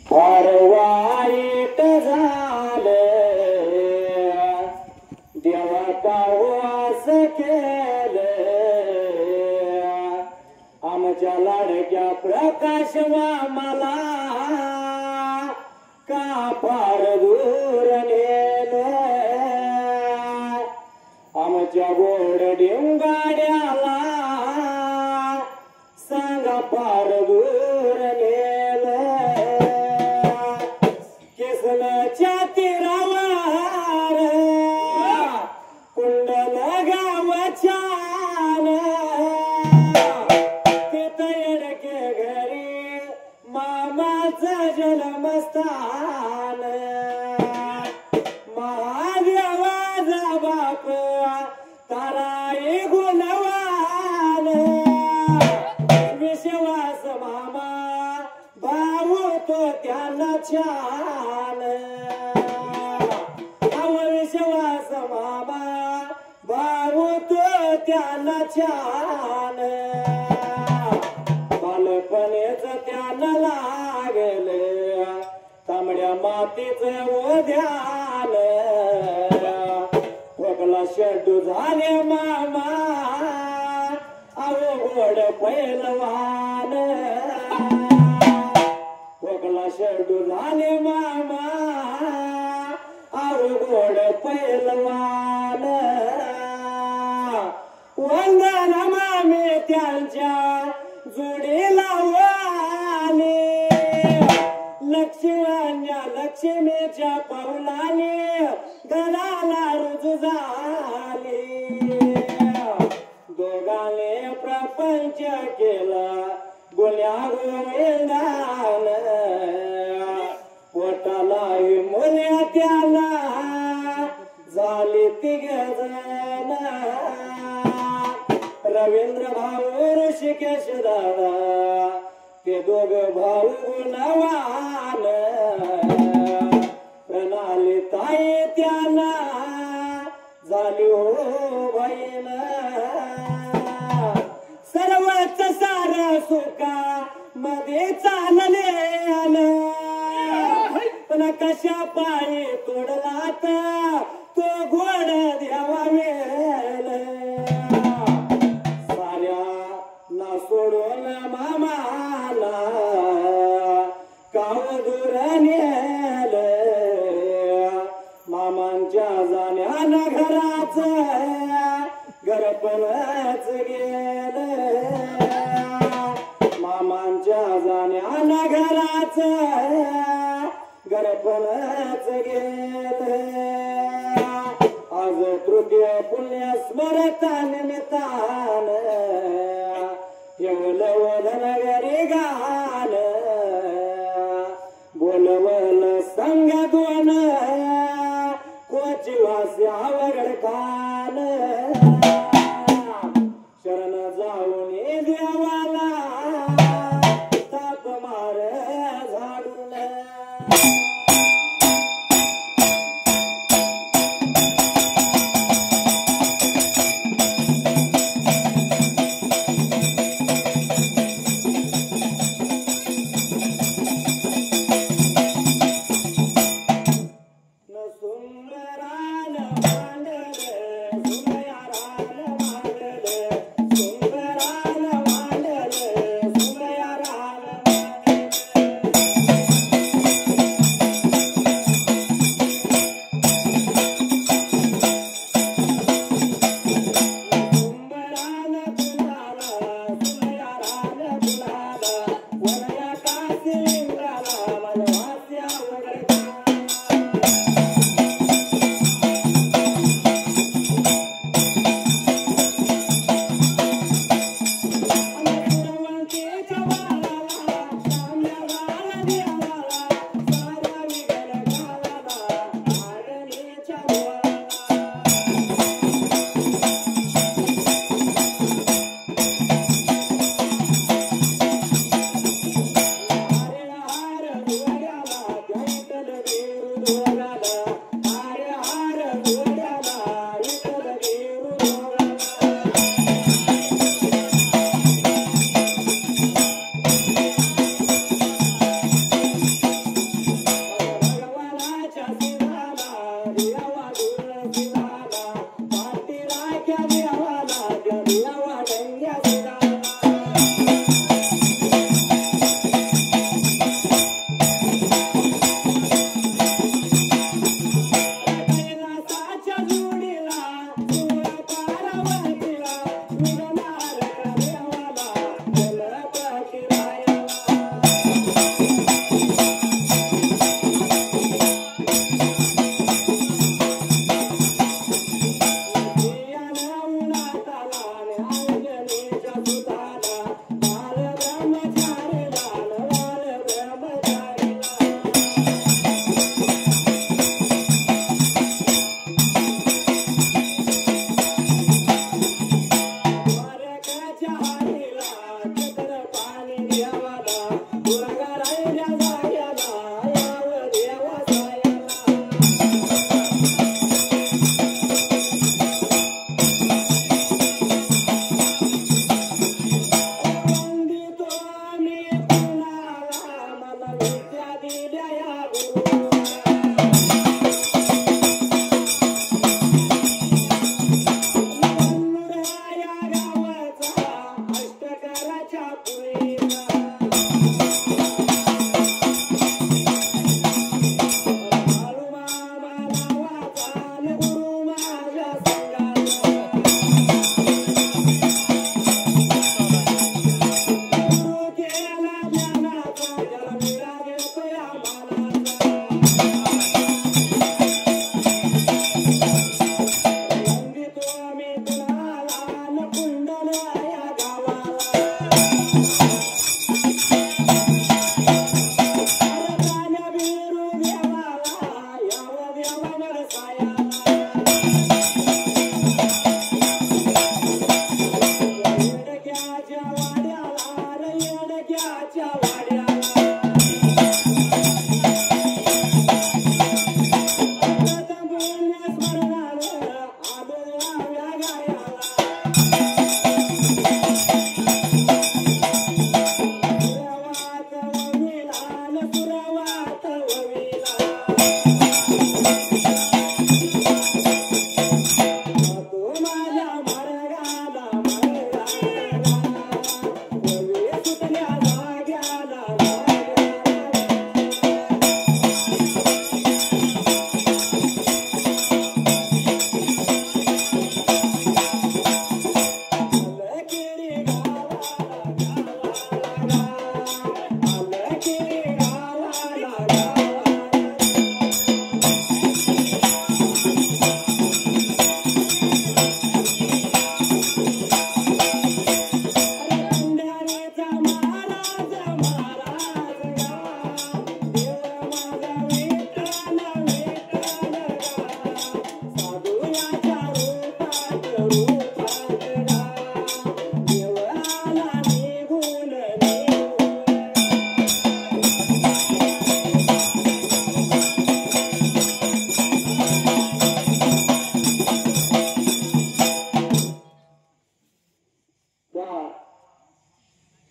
फार वाईट झाले देवा वास केले आमच्या लाडक्या प्रकाश मला का फार दूर नेले आमच्या गोड डिंगाड्याला सांगा फार दूर नेले किसनच्या तीरावर कुंडल गावच्यान तिथं येडके घरी मामाचं जन्मस्थान महादेवाचा बाप ताराई गुणवान विश्वास मामा भाऊ तो त्याला छान विश्वास मामा भाऊ तो त्याला छान बालपणेच त्याला लागले तांबड्या मातीचं ध्यान खोकला शेड्डू झाले मामा अवघड पैलवान खोकला शेड्डू झाले मामा अवघड पैलवान वंदन मामे त्यांच्या जोडीला वाले लक्ष्मीच्या लक्ष्मीच्या पावलाने घराला रुजू झाले दोघांनी प्रपंच केला गुन्ह्या गोविंदान पोटालाही मुल्या त्याला झाली तिघजण रवींद्र भाऊ ऋषिकेश दादा ते दोघ भाऊ गुणवान प्रणाली ताई त्याला झाली हो बहीण सर्वच सार सुका मध्ये चालले पण कशा पायी तोडला तो गोड द्यावा वेळ साऱ्या ना सोडून मामाला काव दूर नेल मामांच्या जाण्यानं घराच घरपणच गेल मामांच्या जाण्यानं घराच घरपणच गेल आज तृतीय पुण्य स्मरता निमित्तान येवलवधन घरी गान बोलवल संग दोन कोची वास्यावर खान शरण जाऊन देवाला ताप मार झाडून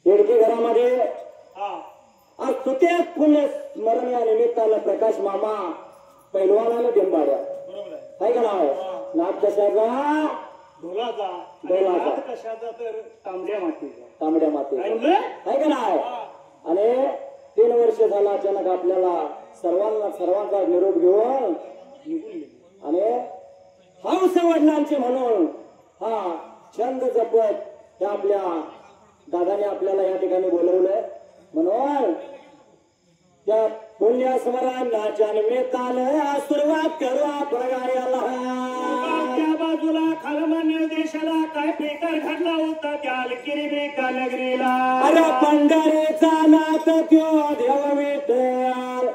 येडके घरामध्ये आज सुतेच पुण्य स्मरण या निमित्तानं प्रकाश मामा पैलवानाला टेंबाड्या काय का नाव नाथ कशाचा ढोलाचा ढोलाचा. कशाचा तर तांबड्या मातीचा तांबड्या माती ऐकलं? काय का नाव आणि 3 वर्ष झाला अचानक आपल्याला सर्वांचा निरोप घेऊन निघून गेले. आणि हौस वडिलांचे म्हणून हा छंद जपत त्या आपल्या दादाने आपल्याला या ठिकाणी बोलवलंय म्हणून त्या पुण्य स्मरणाच्या निमित्तानं सुरुवात करू आपण गाण्याला. त्या बाजूला खालमान्य देशाला काय पेकर घडला होता त्या अलकिरी बेका नगरीला. अरे पंढरीचा नाथ त्यो देव विठ्ठल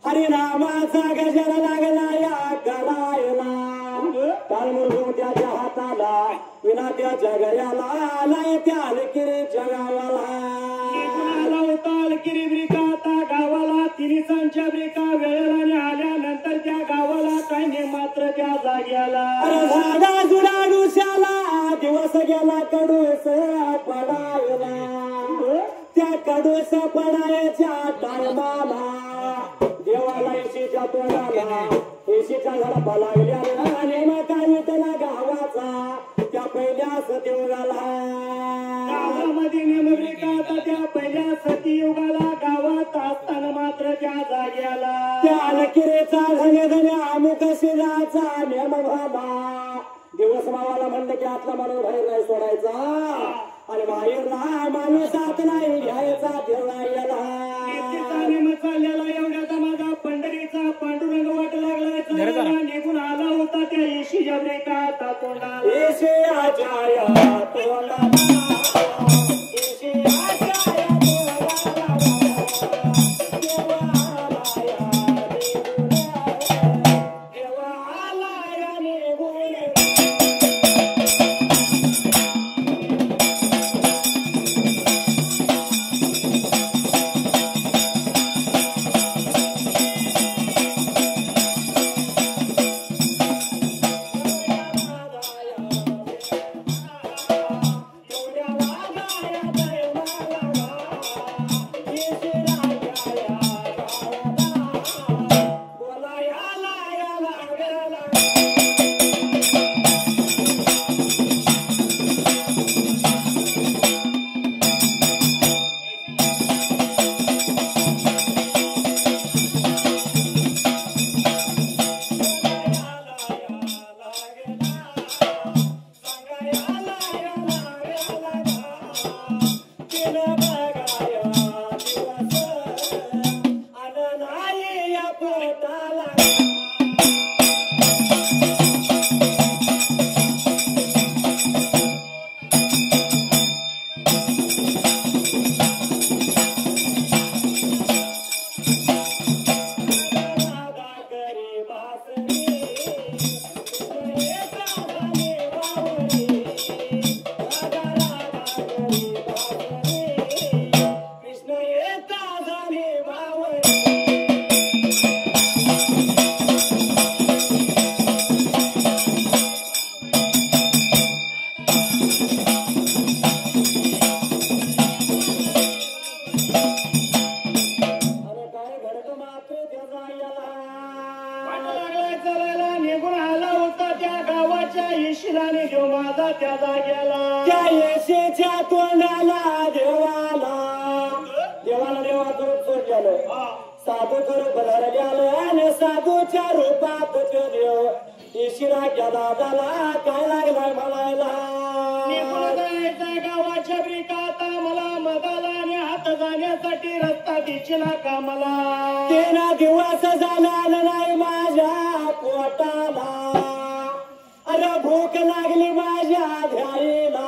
हरिनामाचा गजर लागला या करायला. कालमुरगुम त्याच्या हाताला विना त्याच्या गऱ्याला आलाय त्या अलकिरीच्या गावाला. आला होता अलकिरी ब्रिका आता गावाला तिन्हीसांच्या ब्रिका वेळेला आल्यानंतर त्या गावाला काही नाही मात्र त्या जाग्याला. अरे झाडा जुडा डुशाला दिवस गेला कडूस पडायला. त्या कडूस पडायच्या टायमाला देवाला येशीच्या तोंडाला येशीच्या झडपा लागल्या आणि मग काय विठला गावाचा त्या पहिल्या सतीयुगाला. गावामध्ये नेमब्रिका आता त्या पहिल्या सतीयुगाला गावात असताना मात्र त्या जाग्याला त्या अलकिरीचा धन्य अमुक शिराचा नेम भाबा. दिवस मावाला म्हणलं की आतला माणूस बाहेर नाही सोडायचा आणि बाहेरला माणूस आत नाही घ्यायचा ठेवायला. चाललेला एवढ्याचा माझा पंढरीचा पांडुरंग वाट लागला निघून आला होता त्या येशीच्या ब्रेका आता तोंडाला. येशियाच्या या तोंडाला साधू करू बदल गेले साधूच्या रूपात तो देव इशिरा गेला त्याला काय लागलाय म्हणायला निघून जायचा गावाच्या ब्रिकाता मला मदाला आणि हात जाण्यासाठी रस्ता दिसला का मला 3 दिवस झाला नाही माझ्या पोटाला अरे भूक लागली माझ्या ध्याईला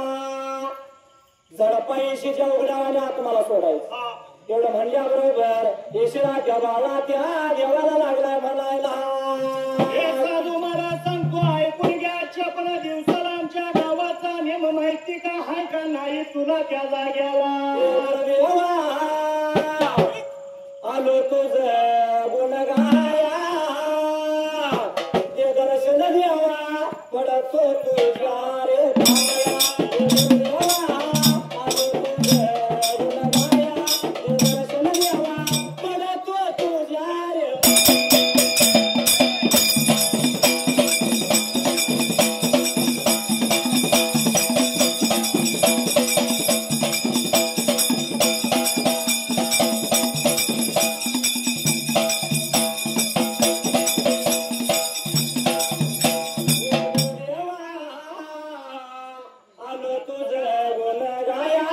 जड पैशाच्या उघड्यावाने आत्माला सोडायचं एवढं म्हणल्याबरोबर इशिरा गबाला त्या देवाला लागलाय म्हणायला हे साधू मला सांगतो ऐकून घ्या 56 दिवसाला आमच्या गावाचा नियम माहिती का हाय का नाही तुला त्या जाग्याला देवा आलो तुझं गुण गाया ते दर्शन देवा पडतो तुझ्या रे पाया देवा आलो तुझं गुण गाया ते दर्शन देवा पडतो तुझ्या रे आलो तुझं गुण गाया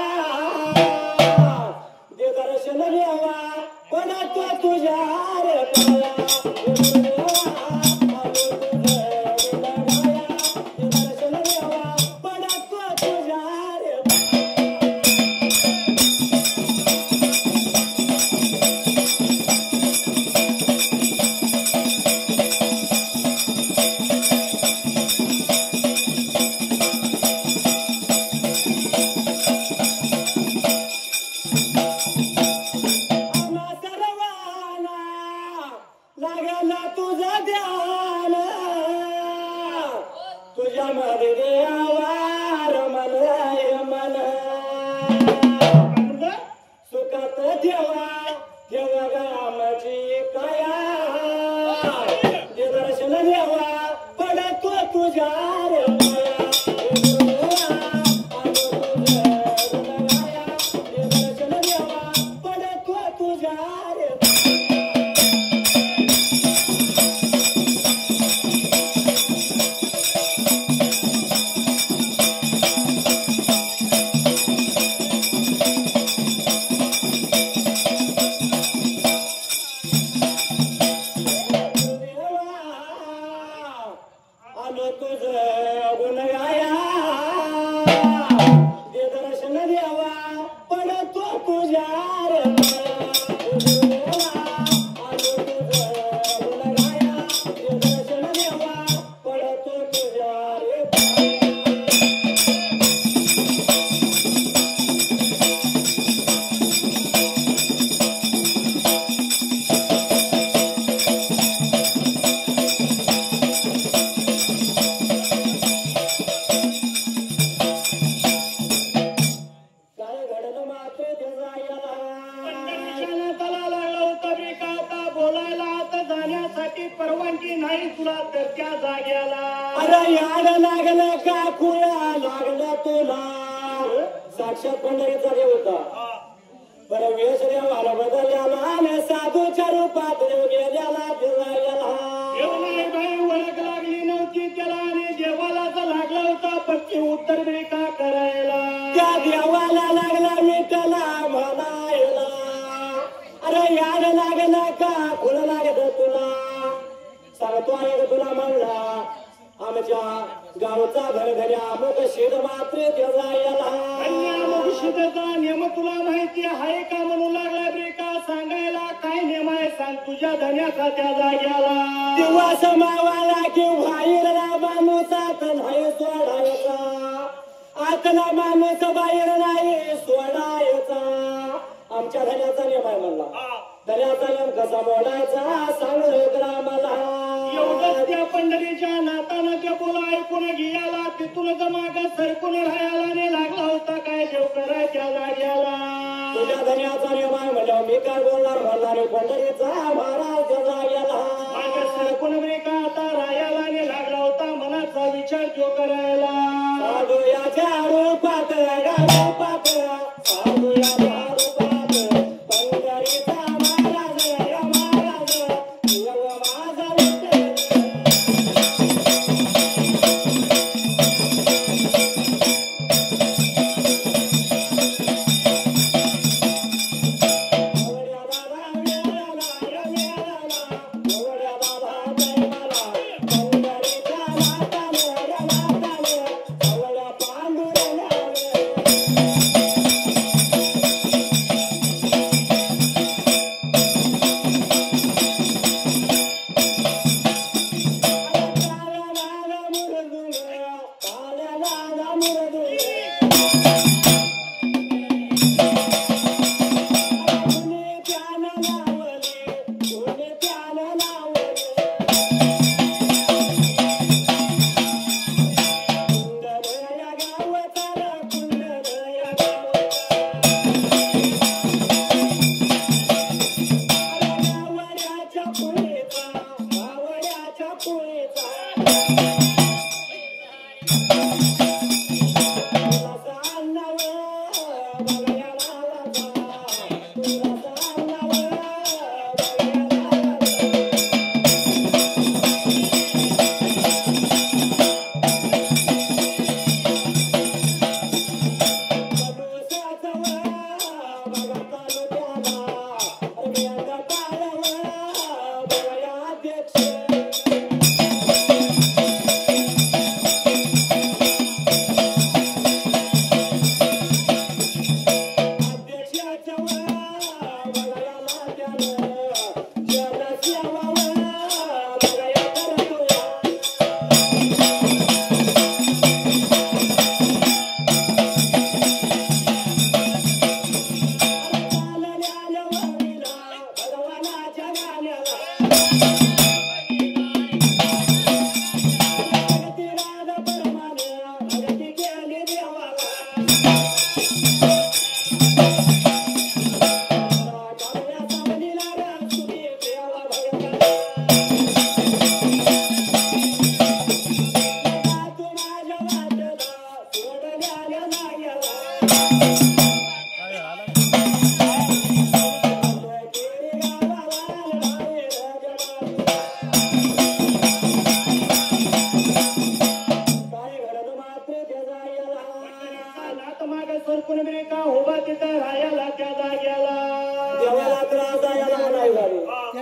दे दर्शन देवा पडतो तुझ्या रे पाया देवा आलो तुझं गुण गाया दे दर्शन देवा पडतो तुझ्या रे आम्हा सर्वांना लागला तुझं ध्यान तुझ्यामध्ये देवार मलय मन सुखात ठेवा ठेवा गामाची काया जे दर्शन देवा पडतो तुझ्या रे पाया देवा आलो तुझं गुण गाया जे दर्शन देवा पडतो तुझ्या रे आलो तुझं गुण गाया दे दर्शन देवा पडतो तुझ्या रे पाया आलो तुझं गुण गाया दे दर्शन देवा पडतो तुझ्या रे काय घडलं मात्र त्याचा याला पंढरीच्या लागला होता ब्रिकाता बोलायला आता जाण्यासाठी परवानगी नाही तुला तर त्या जाग्याला अरे याड लागलं का कुळा लागलं तुला साक्षात पंढरीचा देव होता बरं वेश देवाला बदलल्याला आणि साधूच्या रूपात देव गेल्याला फिरायला देव नाही बाई ओळख लागली नव्हती त्याला आणि देवाला तर लागला होता पश्चिम उत्तर ब्रिका करायला त्या देवाला लागला विठला म्हणायला अरे याड लागलं का कुळ लागलं तुला सांगतो आहे तुला म्हणला आमच्या गावचा घरघऱ्या अमुक शेड मात्र त्याचा याला शिदचा नियम तुला माहिती आहे का म्हणून लागला ब्रेका सांगायला काय नियम आहे सांग तुझ्या धन्याचा त्या जाग्याला दिवस मावाला की बाहेरला माणूस आत नाही सोडायचा आतला माणूस बाहेर नाही सोडायचा आमच्या धन्याचा नियम आहे म्हणला धन्याचा नियम कसा मोडायचा सांग ग्रामाला एवढंच त्या पंढरीच्या नातानं ते बोला ऐकून घ्यायला तिथूनच माग सरकून राहायला आणि लागला होता काय देव करायच्या जाग्याला तुझ्या धन्याचा नियम आहे म्हणल्यावर मी काय बोलणार म्हणला रे पंढरीचा महाराज जाग्याला माग सरकून ब्रेका आता राहायला आणि लागला होता मनाचा विचार जो करायला साधू याच्या रूपात रूपात साधू याच्या रूपात पंढरीचा महाराज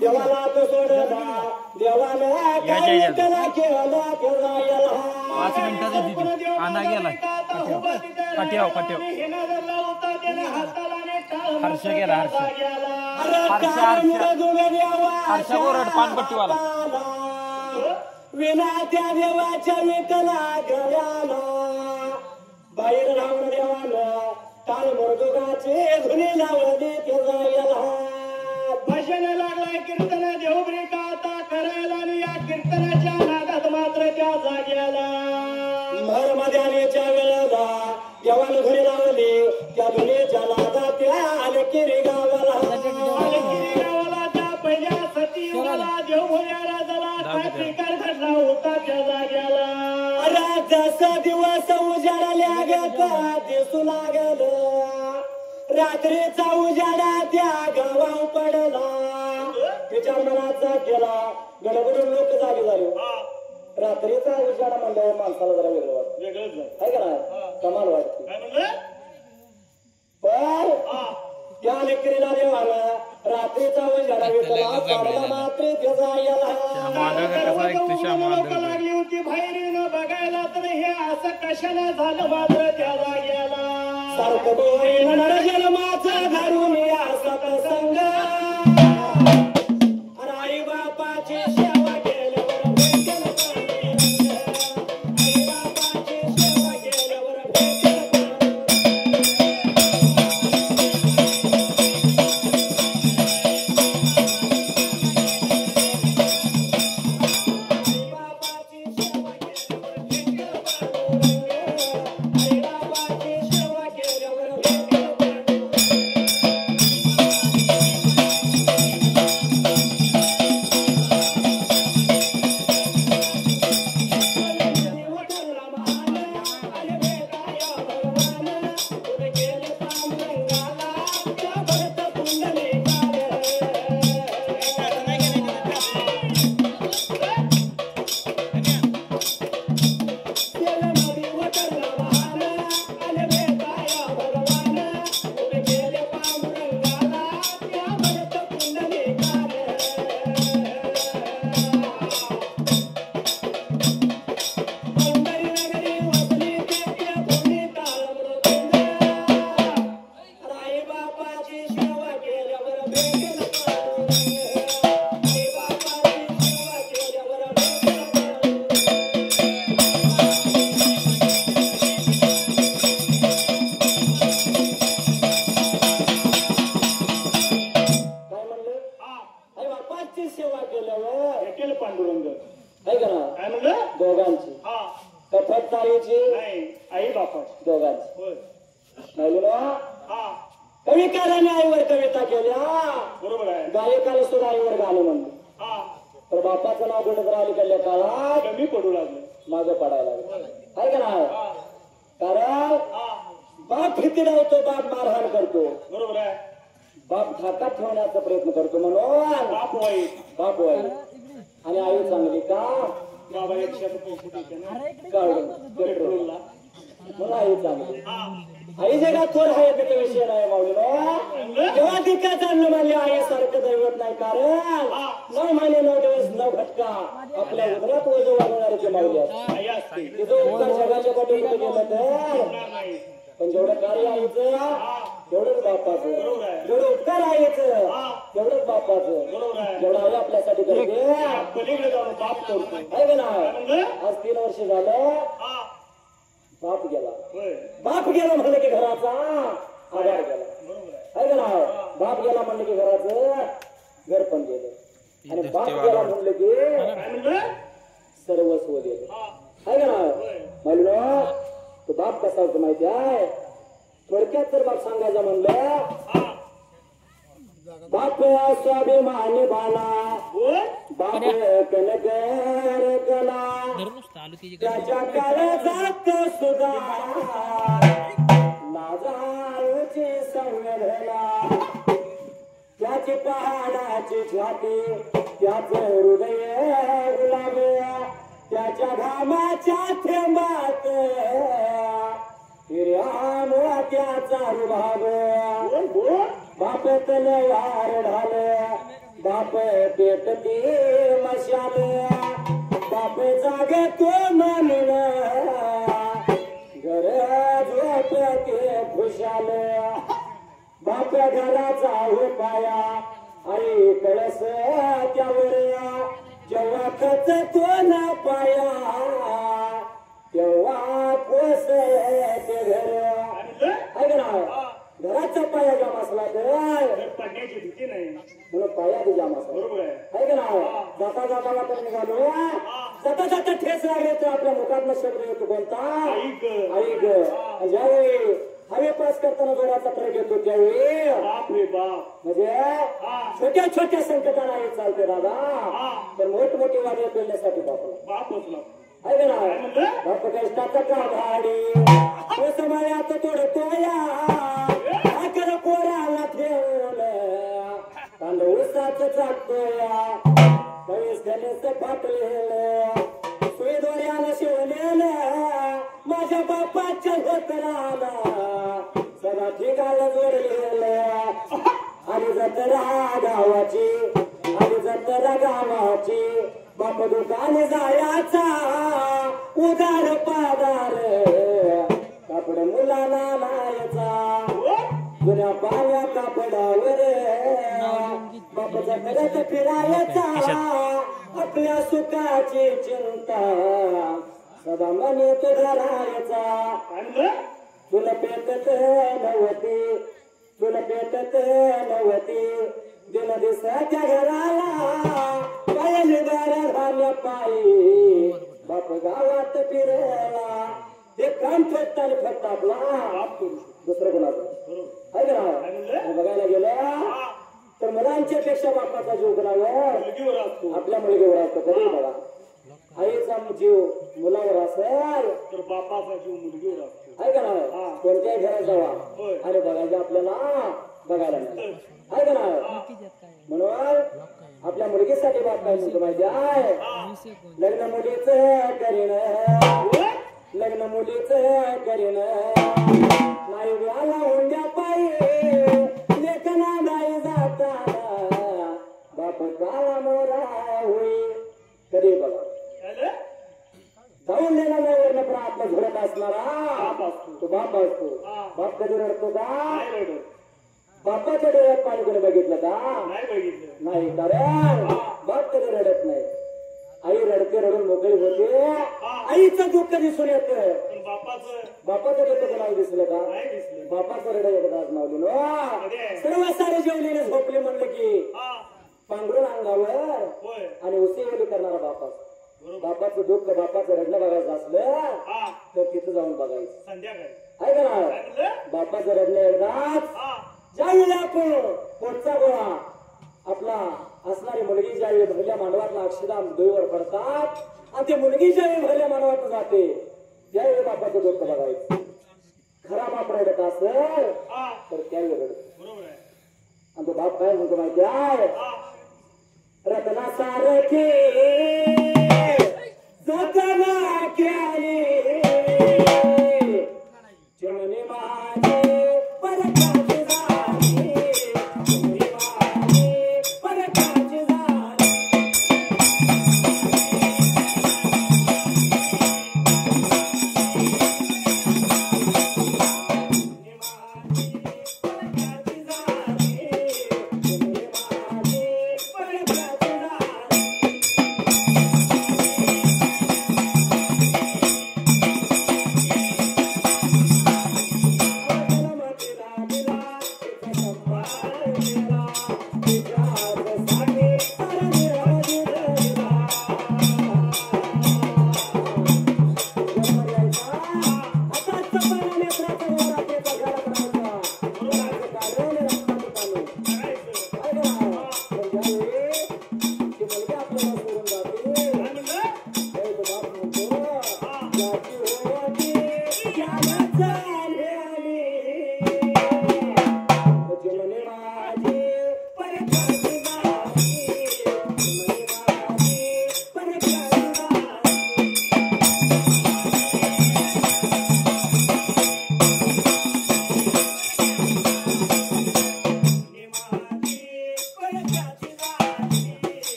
देवाला तो सोडला देवाला काय केला केला केला 5 मिनिटाचा दिदी आना गेलाय काट्याव हर्ष गेला हर्ष ओरड पानपट्टीवाला विना त्या देवाच्या विठला गळ्याला बाहेर राहून देवानं टाळ मृदुगाचे धुनी लावले ते जायला भजन लागलाय कीर्तन देवब्रिका आता करायला आणि या कीर्तनाच्या नादात मात्र त्या जाग्याला मरमध्यानेच्या वेळेला देवानं धुनी लावली त्या धुनीच्या नादात त्या अलकिरी गावाला त्या पहिल्या सतीयुगाला देवभोल्या राजाला काय प्रकार घडला होता त्या जाग्याला जसा दिवस उजाडल्या गेला दिसू लागल रात्रीचा उजाडा त्या गावा पडला तिच्या मनाचा गेला गडबडून लोक जागे झाले रात्रीचा उजाडा म्हणल्यावर माणसाला जरा वेगळं वाटतं वेगळंच आहे का नाही कमाल वाटते काय म्हणलं पण त्या लेकरीला देवाला रात्रीचा उजाडा विकला पडला मात्र त्याचा लागली होती बाहेरीनं बघायला तर हे असं कशाला झालं मात्र त्या जाग्याला सारखं बोईन नरजन्माचा धरून या सत्संग आई बापाची सेवा केल्यावर भेटेल पाणी आई बापाची सेवा केल्यावर भेटेल दोघांची कफतदारीची नाही आई बापाची दोघांची कविकाराने आईवर कविता केल्या बरोबर आहे गायकाला सुद्धा आईवर गाणं म्हणलं तर बापाचं नाव घेऊन अलीकडल्या काळात कमी पडू लागलं मागं पडायला लागलं आहे का नाही कारण बाप भीती लावतो बाप मारहाण करतो बरोबर आहे बाप धाकात ठेवण्याचा प्रयत्न करतो म्हणून बाप वाईट आणि आई चांगली का बाबा 100 पैसे देते ना पेट्रोलला म्हणून आई चांगली आई जगात थोर आहे त्याचा विषय नाही माऊलीनो जेव्हा तिका चांगलं मानले आई सारखं दैवत नाही कारण 9 महिने 9 दिवस 9 भटका आपल्या उदरात वजन वाढवणारे ते माऊली असते तिचं उपकार जगाच्या पाठीवर गेलं तर पण जेवढं कार्य आईचं तेवढंच बापाचं जेवढं उपकार आईचं तेवढंच बापाचं जेवढं आई आपल्यासाठी करते पलीकडे जाऊन बाप करतो आहे का नाही आज 3 वर्ष झालं बाप गेला म्हणलं की घराचा आधार गेला आहे का नाही बाप गेला म्हणलं की घराचं घर पण गेलं आणि बाप गेला म्हणलं की सर्वस्व गेलं आहे का नाही म्हणलं तो बाप कसा होतो माहिती आहे थोडक्यात तर बाप सांगायचं म्हणलं बाप स्वाभिमानी बाला बाप कनकर कला त्याच्या काळजात सुद्धा नाजाळूची संवेदना त्याची पहाडाची छाती त्याच हृदय गुलाब त्याच्या घामाच्या थेंबात हिर्या मोत्याचा रुबाब बाप तलवार ढाल बाप पेटती मशाल बाप जागे तो म्हणून घर झोपते खुशाल बाप घराचा उपाया आई कळस त्यावर जेव्हा खच तो ना पाया तेव्हा कोस ते घर ऐक ना घराचा पाया जाम असला तर पडण्याची भीती नाही म्हणून पाया बी जाम असला बरोबर आहे ऐक ना जाता जाता वाटत निघालो जाता जाता ठेस लागले तर आपल्या मुखातनं शब्द येतो कोणता ऐक ऐक ज्यावेळी हवे पास करताना जोराचा ट्रक येतो त्यावेळी बाप रे बाप म्हणजे छोट्या छोट्या संकटाला हे चालते दादा तर मोठमोठी वादळ पेलण्यासाठी बापला बाप बसला ऐक ना बाप कष्टाचा गाडी तो समायात तोडतोया आकर पोराला ठेवलं तांदूळ उसाचं चाकतोया कळीस गणेश फाटलेलं सुई दोऱ्यानं शिवलेलं माझ्या बापाच्या होतराला सदा ठिकाणं जोडलेलं आणि जत्रा गावाची आणि जत्रा गावाची बाप दुकान जायाचा उदार पादार कापड मुलाला लायचा जुन्या पाण्या कापडावर बापाच्या घरात फिरायचा आपल्या सुखाची चिंता सदा मने तो धरायचा तुला पेटत नव्हती तुला पेटत नव्हती दिन दिवसाच्या घराला पायलदार झाल्या पायी बाप गावात फिरला ते काम फटताना फक्त आपला दुसरं कोणाचं आहे ना बघायला गेलं तर मुलांच्या पेक्षा बापाचा जीव कोणावर आपल्या मुलगीवर असतो कधी बघा आईचा जीव मुलावर असेल तर बापाचा जीव मुलगीवर असतो आहे का ना कोणत्याही घरात जावा आणि बघायचं आपल्याला बघायला नाही आहे का ना म्हणून आपल्या मुलगीसाठी बाप काय म्हणतो माहिती आहे लग्न मुलीच करीन लग्न मुलीच करीन नाही व्याला हुंड्या पायी लेखना नाही जाताना बाप काला मोरा होई कधी बघा जाऊन देणार नाही वर्ण पण आपला घडत असणारा तो बाप असतो बाप कधी रडतो का बापाच्या डोळ्यात पाणी कोणी बघितलं का नाही कारण बाप कधी रडत नाही आई रडते रडून मोकळी होते आईचं दुःख दिसून येत बापाचं दुःख कोणाला दिसलं का बापाचं रड एकदाच नावली सर्व सारे जेवलेले झोपले म्हणलं की पांघरून अंगावर आणि उसेवली करणारा बापा बापाचं दुःख बापाचं रडणं बघायचं असलं तर तिथं जाऊन बघायचं संध्याकाळी आहे का ना बापाचं रडणं एकदाच ज्यावेळी आपण पोटचा गोळा आपला असणारी मुलगी ज्यावेळी भरल्या मांडवातला अक्षदा डोईवर पडतात आणि ती मुलगी ज्यावेळी भरल्या मांडवात जाते त्यावेळी बापाचं दुःख बघायचं खरा बाप रडत असेल तर त्यावेळी रडत आणि तो बाप काय म्हणतो माहिती आहे रत्ना सारखे जतना केली चिमणी माझी परकाची झाली चिमणी माझी परकाची झाली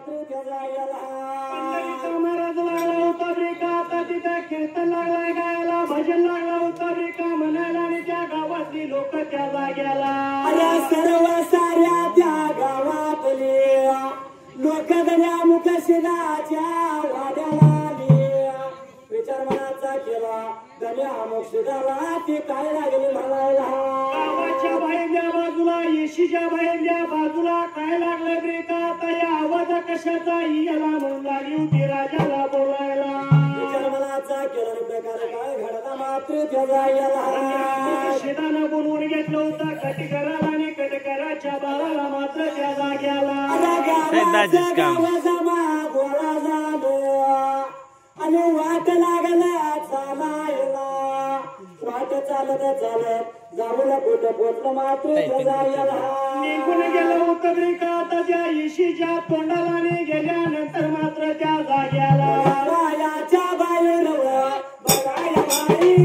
मात्र त्याचा याला पंढरीचा महाराज लागला होता ब्रेका आता तिथं कीर्तन लागलाय गायला भजन लागला होता ब्रेका म्हणायला आणि त्या गावातली लोक त्या जाग्याला अरे सर्व साऱ्या त्या गावातले लोक दर्या मुख शिराच्या वाड्याला विचार मनाचा केला दर्या मुख शिराला ती काय लागली म्हणायला गावाच्या बाहेरल्या बाजूला येशीच्या बाहेरल्या बाजूला काय लागलं ब्रेका आता या आवाज कशाचा याला म्हणून लागली होती राजाला बोलायला विचार मनाचा केला प्रकार काय घडला मात्र त्याचा याला शेतानं बोलवून घेतलं होतं कटकराला आणि कटकराच्या बाळाला मात्र त्या जाग्याला गावाचा गोळा झालो आणि वाट लागला चालायला वाट चालत चालत जाऊला कुठं पोचलं मात्र त्याचा याला निघून गेलं होतं ब्रेका आता त्या येशीच्या तोंडाला आणि गेल्यानंतर मात्र त्या जाग्याला याच्या बाहेर बघाया बाहेर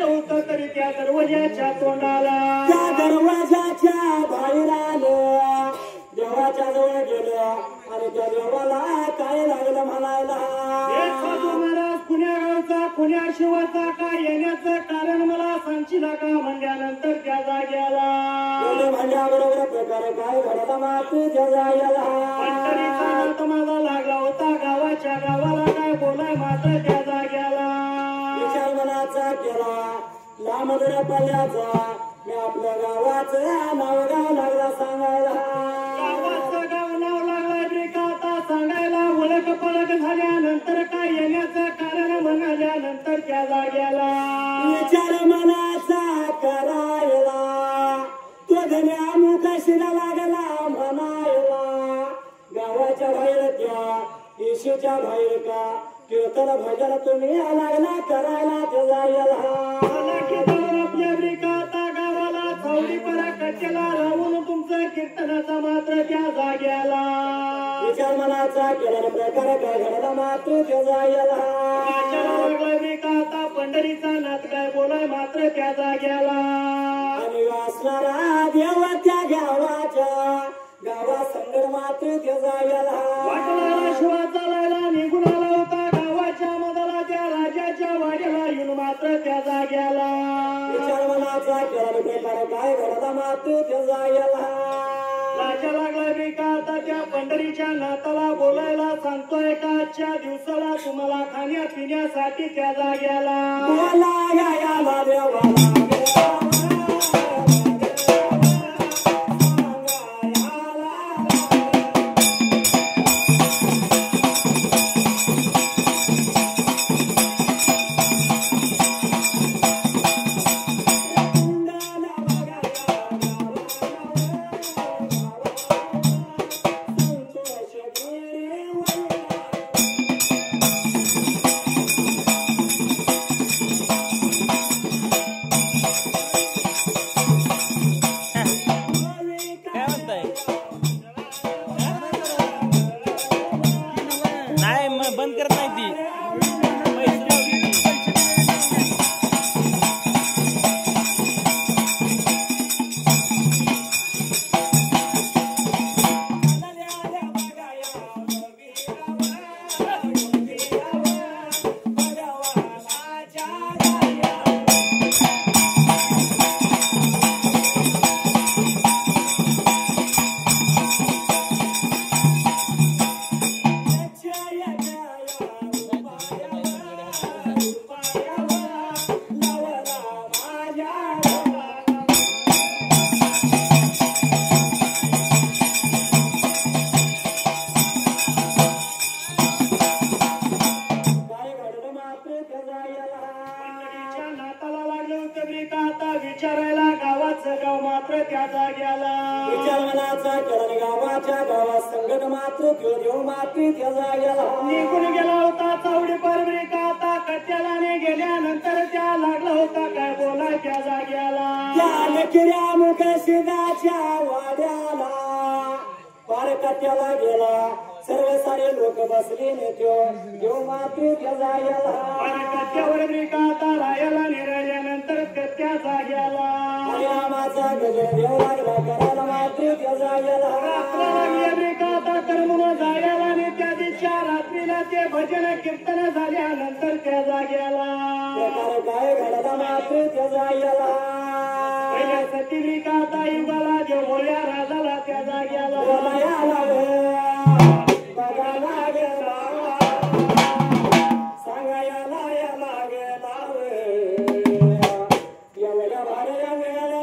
येशीच्या तोंडाला त्या दरवाजाच्या तोंडाला त्या दरवाजाच्या बाहेर आलं देवाच्या जवळ गेलं आणि त्या देवाला काय लागलं म्हणायला एक साधू महाराज पुण्या गावचा पुण्या शिवाचा काय येण्याचं कारण मला सांगशीला का म्हणल्यानंतर त्या जाग्याला म्हणल्याबरोबर प्रकार काय घडला मात्र त्या जाग्याला पंढरीचा नाथ माझा लागला होता गावाच्या गावाला काय बोलाय मात्र त्या जाग्याला विचार मनाचा केला लांब पल्ल्याचा मी आपल्या गावाचं नाव गाव लागला सांगायला गावाचं गाव नाव लागलाय ब्रेका आता सांगायला ओळख पळख झाल्यानंतर काय येण्याचं कारण म्हणाल्यानंतर त्या जाग्याला विचार मनाचा करायला तो धन्या मुख शिरा लागला म्हणायला गावाच्या बाहेर त्या येशूच्या बाहेर का कीर्तन भजन तुम्ही लागला करायला ते जायला आपल्या ब्रेका आता गावाला सावडी परा कट्ट्याला राहून तुमचं कीर्तनाचा मात्र त्या जाग्याला विचार मनाचा केला प्रकार काय घडला मात्र ते जायला लागला ब्रेका आता पंढरीचा नाथ काय बोलाय मात्र त्या जाग्याला आणि वासणारा देव त्या गावा संगड मात्र ते जायला वाटला शिवाचा लायला निघून आला होता गावाच्या मधाला त्या राजाच्या वाड्याला येऊन मात्र त्या जाग्याला विचार मनाचा केला प्रकार काय घडला मात्र ते जायला राजा लागला ब्रेका आता त्या पंढरीच्या नाताला बोलायला सांगतोय का आजच्या दिवसाला तुम्हाला खाण्या पिण्यासाठी त्या जाग्याला बोला या देवाला विचारायला गावाचं गाव मात्र त्या जाग्याला विचार मनाचा केला गावाच्या गावात संगत मात्र त्यो देव मात्र त्या जाग्याला निघून गेला होता चावडी परबरी का आता कट्यालाने गेल्यानंतर त्या लागला होता काय बोला त्या जाग्याला त्या किर्या मुख सिद्धाच्या वाड्याला पार कट्याला गेला सर्व सारे लोक बसले नेत्यो देव मात्र त्या जाग्याला कट्यावर आता रायाला निराल्यानंतर त्या जाग्याला रामाचा गजर देव लागला करायला मात्र त्या जाग्याला आता करमून जाग्याला आणि त्या दिवशी रात्रीला ते भजन कीर्तन झाल्यानंतर त्या जाग्याला प्रकार काय घडला मात्र त्या जाग्याला पहिल्या सतीविका आता युगाला देव भोळ्या राजाला त्या जाग्याला बघायला गेला सांगायला लागला एवढ्या भाऱ्या वेळेला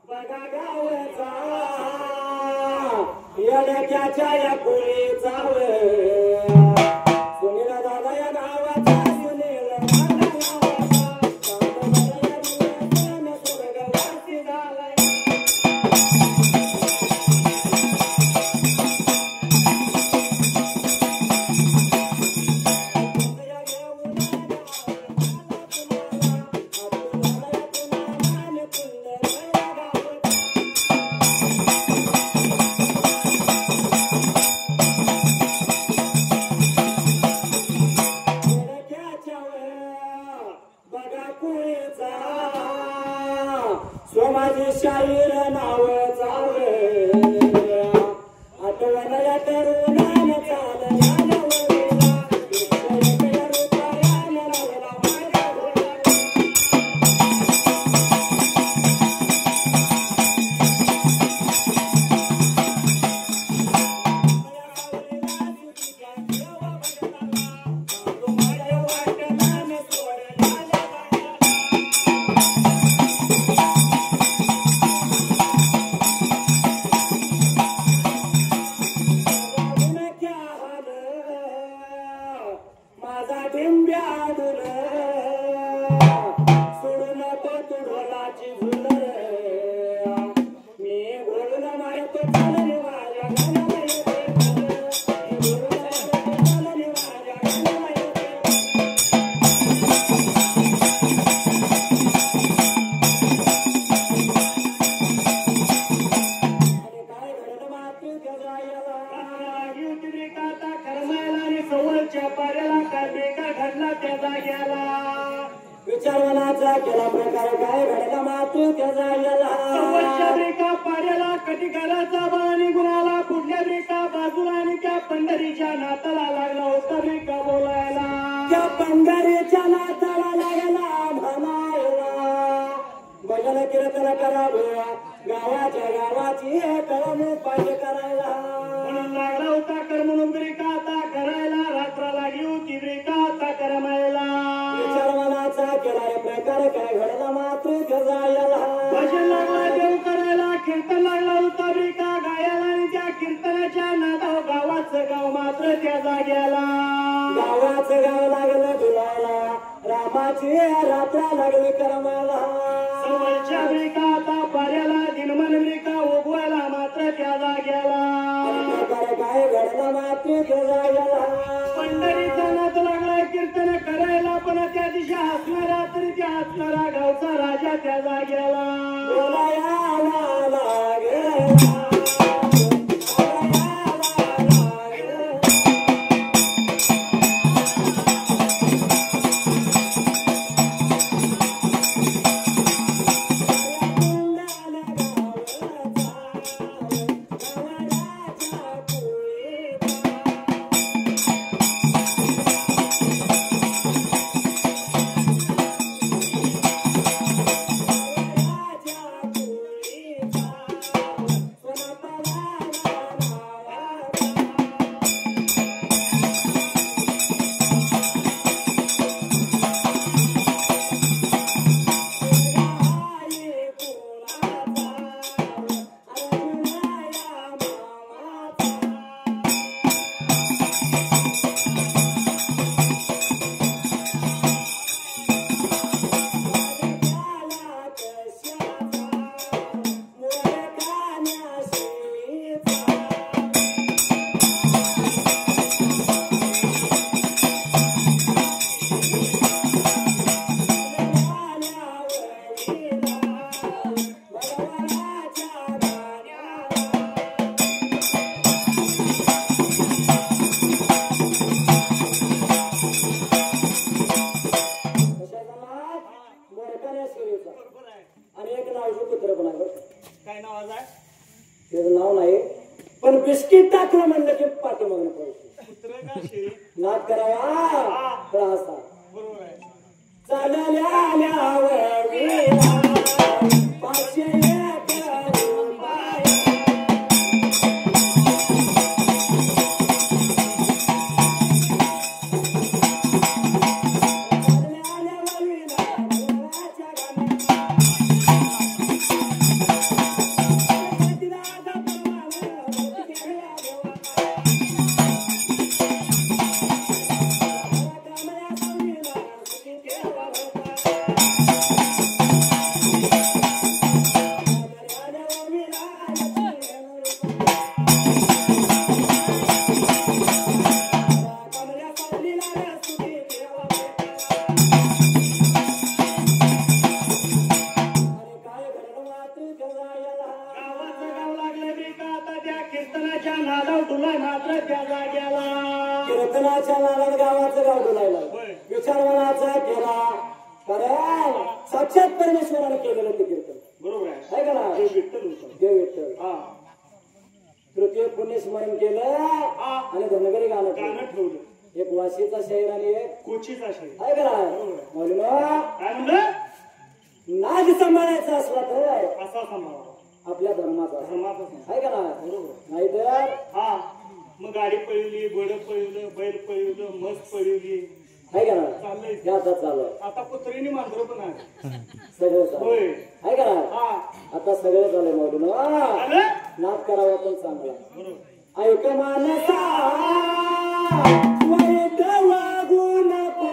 बघा गावचा येड्याच्या या पुरीचा सुनील दादा या गावाचा सुनील स्वर्गवासी झालाय बघा कुळीचा सोमाजी शाहीर नाव चाल आठवण या तरुणान माझा डिंब्याडून सोडून तू ढोलाची झुल मी घोडून मारतो चालून माझ्या गाण्याला विचारवनाचा केला प्रकार काय घडला मात्र त्या जाग्याला पाड्याला कटिकाराचा बाळा निघुणाला पुढल्या ब्रेका बाजूला आणि त्या पंढरीच्या नाताला लागला होता ब्रेका बोलायला त्या पंढरीच्या नाताला लागला म्हणायला भजन कीर्तन करावं गावाच्या गावाची कर्म पाहिजे करायला म्हणून लागला होता कर्म ब्रेका आता करायला रात्र लागली होती ब्रेका आता करमायला विचारवनाचा केला प्रकार काय घडला मात्र त्या जाग्याला भजन लागला देव करायला कीर्तन लागला होता ब्रेका गायाला आणि त्या कीर्तनाच्या नादाव गावाचं गाव मात्र त्या जाग्याला गावाचं गाव लागलं धुलायला रामाची रात्र लागली करमाला समोरच्या ब्रेका आता पाऱ्याला दिनमन ब्रेका उगवायला मात्र त्या जाग्याला प्रकार काय घडला मात्र त्या जाग्याला पंढरीचा नाद लागला कीर्तन करायला पण त्या दिशा हसणारा तरी त्या हसणारा गावचा राजा त्या जाग्याला बोलायला लागला काय नाव आहे त्याचं नाव नाही पण बिस्किट टाकलं म्हणलं की पाठीमागणं पळतो कुत्र का शेळी नाद करावा तर असा बरोबर आहे चालल्या आल्यावर विरा, पाचशे एक रुपये. चालल्या आल्यावर विरा, घोड्याच्या गाण्यात. प्रतिराधा परमाला, केल्या देवा. कामया संगीला, सुखी केला होता. गावाचं गाव लागलं बी का आता त्या कीर्तनाच्या नादाव तुला मात्र त्या जाग्याला कीर्तनाच्या नादात गावाचं गाव बोलायला होय. विचार मनाचा केला कारण साक्षात परमेश्वराने केलेलं ते कीर्तन बरोबर आहे आहे का ना ते विठ्ठल होतं देव विठ्ठल हा तृतीय पुण्य स्मरण केलं हा आणि धनगरी गाणं गाणं केलं. ठेवलं एक वाशीचा शहर आणि एक कोचीचा शेळी आहे का ना म्हणून काय म्हणलं नाद सांभाळायचा असला तर असा सांभाळा आपल्या धर्माचा धर्माचा सांभाळ. आहे का ना बरोबर नाहीतर हा मग गाडी पळवली घोड पळवलं बैल पळवलं म्हस पळवली आहे का ना चाललंय हे आता चालू आहे. आता कुत्रीने मांजर पण आहे सगळं चालू होय आहे. आहे का ना हा आता सगळं झालंय म्हणून आलं नाद करावा पण चांगला बरोबर ऐक मानसा वाईट वागू नको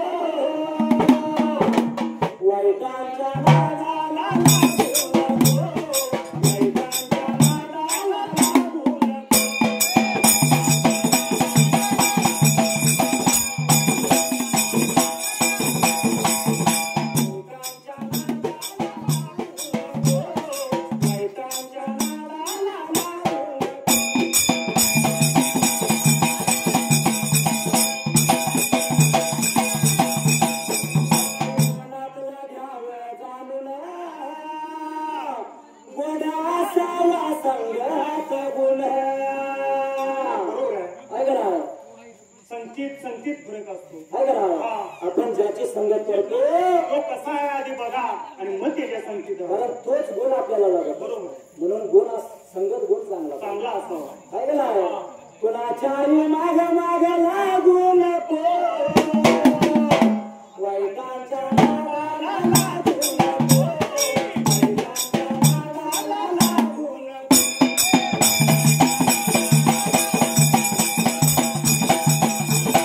वाईटांच्या नादाला लागू नको वाईटांच्या नादाला लागू नको वाईटांच्या नादाला लागू नको मनातलं घ्यावं जाणून गोड्या असावा संगत गुण बरोबर आहे आहे का ना संकेत फरक असतो आहे का ना आपण ज्याची संगत करतो तो कसा आहे आधी बघा आणि मग त्याच्या संकेत कारण तोच गुण आपल्याला लागतो बरोबर आहे. म्हणून गुण संगत गुण चांगला चांगला असावा आहे का ना कुणाच्याही माग माग लागू नको वाईटांच्या नादाला लागू नको वाईटांच्या नादाला लागू नको वाईटांच्या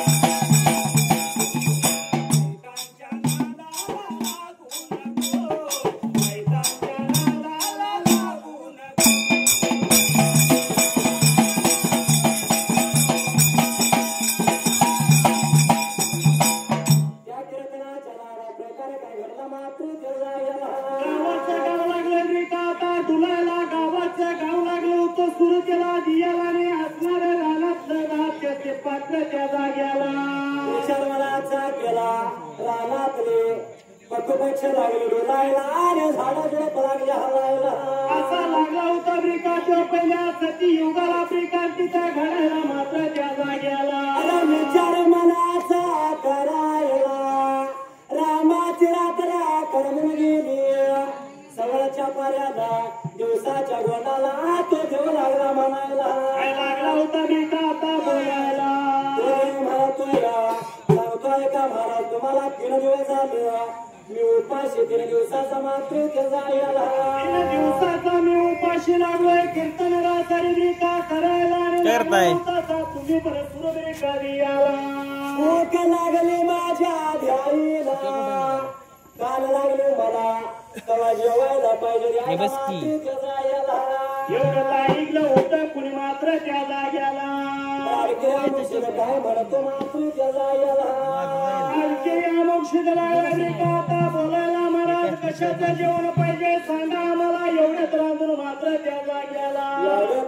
नादाला लागू नको वाईटांच्या नादाला लागू नको त्या कीर्तनाच्या नादा प्रकारे काय घडला मात्र गावाचं गाव लागलं रे का आता डुलायला गावाचं गाव लागलं होतं सुरू केला दियाला आणि असणाऱ्या रानातलं रात त्याचे पात्र त्या जाग्याला विचारवनाचा केला रानातले पक्षपक्ष लागले डोलायला आणि झाडाझुडप लागले हलायला असा लागला होता ब्रिकाच्या पहिल्या सती युगाला ब्रिकांतीचा घडायला मात्र त्या जाग्याला अरे विचार मनाचा करायला रामाची रात्र करमून गेली सवळच्या पर्याला दिवसाच्या गोंडाला तो देव लागला म्हणायला काय लागला होता ब्रिका आता बोलायला तो म्हणतोय सांगतोय का महाराज तुम्हाला 3 दिवस झाले मी उपाशी 3 दिवसाचा मात्र ते जायला 3 दिवसाचा मी उपाशी लागलोय कीर्तनाला ब्रिका करायला आणि करताय. लागला होता तुम्ही परत सुरू ब्रिका दियाला भूक लागली माझ्या ध्याईला काल लागले मला तेव्हा जेवायला पाहिजे हे बस की. ते जायला एवढं ऐकलं होतं कुणी मात्र त्या जाग्याला बारक्या मुशीला काय म्हणतो मात्र ते जायला आणखी या मोक्षीला का आता बोलायला महाराज कशाचं जेवण पाहिजे सांगा आम्हाला एवढ्यात रांधून मात्र त्या जाग्याला एवढं